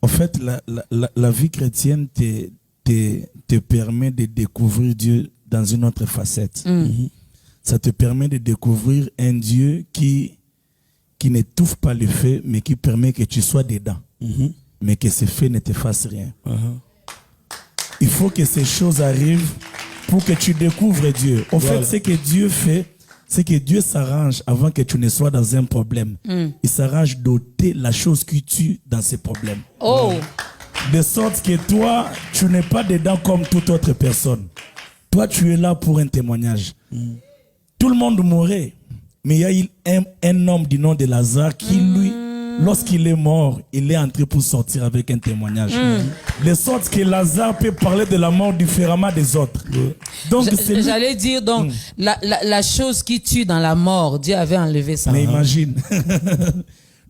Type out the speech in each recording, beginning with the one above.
En fait, la vie chrétienne te permet de découvrir Dieu dans une autre facette. Ça te permet de découvrir un Dieu qui n'étouffe pas le feu, mais qui permet que tu sois dedans. Mais que ces faits ne te fassent rien. Il faut que ces choses arrivent pour que tu découvres Dieu. En fait, ce que Dieu fait, c'est que Dieu s'arrange avant que tu ne sois dans un problème. Il s'arrange d'ôter la chose qui tue dans ces problèmes. De sorte que toi, tu n'es pas dedans comme toute autre personne. Toi, tu es là pour un témoignage. Tout le monde mourrait. Mais il y a eu un homme du nom de Lazare qui, lui, lorsqu'il est mort, il est entré pour sortir avec un témoignage. De sorte que Lazare peut parler de la mort différemment des autres. Donc, j'allais dire, donc, la chose qui tue dans la mort, Dieu avait enlevé ça. Mais imagine,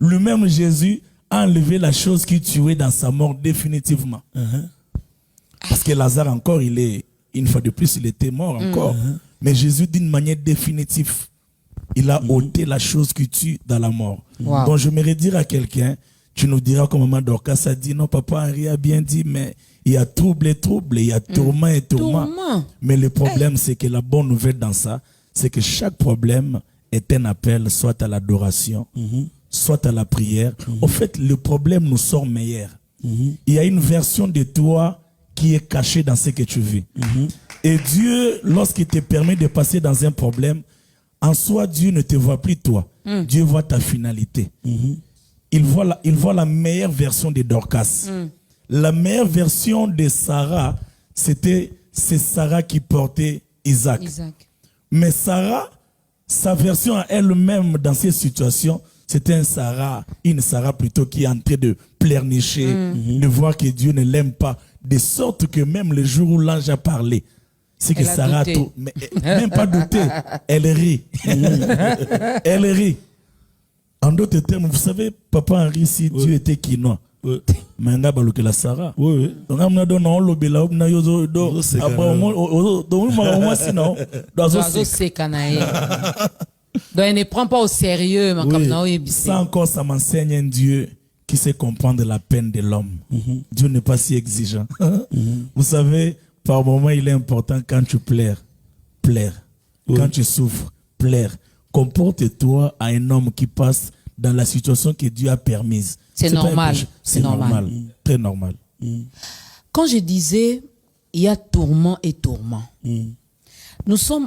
lui-même Jésus a enlevé la chose qui tuait dans sa mort définitivement. Parce que Lazare encore, une fois de plus, il était mort encore. Mais Jésus, d'une manière définitive, il a ôté la chose qui tue dans la mort. Donc je me dire à quelqu'un, tu nous diras comme maman Dorcas a dit, non, papa Henri a bien dit, mais il y a trouble et trouble, il y a tourment et tourment. Mais le problème, c'est que la bonne nouvelle dans ça, c'est que chaque problème est un appel, soit à l'adoration, soit à la prière. En fait, le problème nous sort meilleur. Il y a une version de toi qui est cachée dans ce que tu vis. Et Dieu, lorsqu'il te permet de passer dans un problème, en soi, Dieu ne te voit plus toi. Dieu voit ta finalité. Il voit la meilleure version de Dorcas. La meilleure version de Sarah, c'est Sarah qui portait Isaac. Mais Sarah, sa version à elle-même dans ces situations, c'était une Sarah plutôt qui est en train de pleurnicher, de voir que Dieu ne l'aime pas. De sorte que même le jour où l'ange a parlé, c'est que Sarah a tout, mais même pas douté, elle rit. Elle rit. En d'autres termes, vous savez, papa Henri, si Dieu était quinois, mais on a baloué la Sarah. Donc on a donné un lobby là, on a yozo do. Après donc il ne prend pas au sérieux, ça encore, ça m'enseigne un Dieu qui sait comprendre la peine de l'homme. Dieu n'est pas si exigeant. Vous savez, par moment, il est important quand tu pleures. Quand tu souffres, pleure. Comporte-toi à un homme qui passe dans la situation que Dieu a permise. C'est normal. C'est normal. Très normal. Quand je disais, il y a tourment et tourment. Nous sommes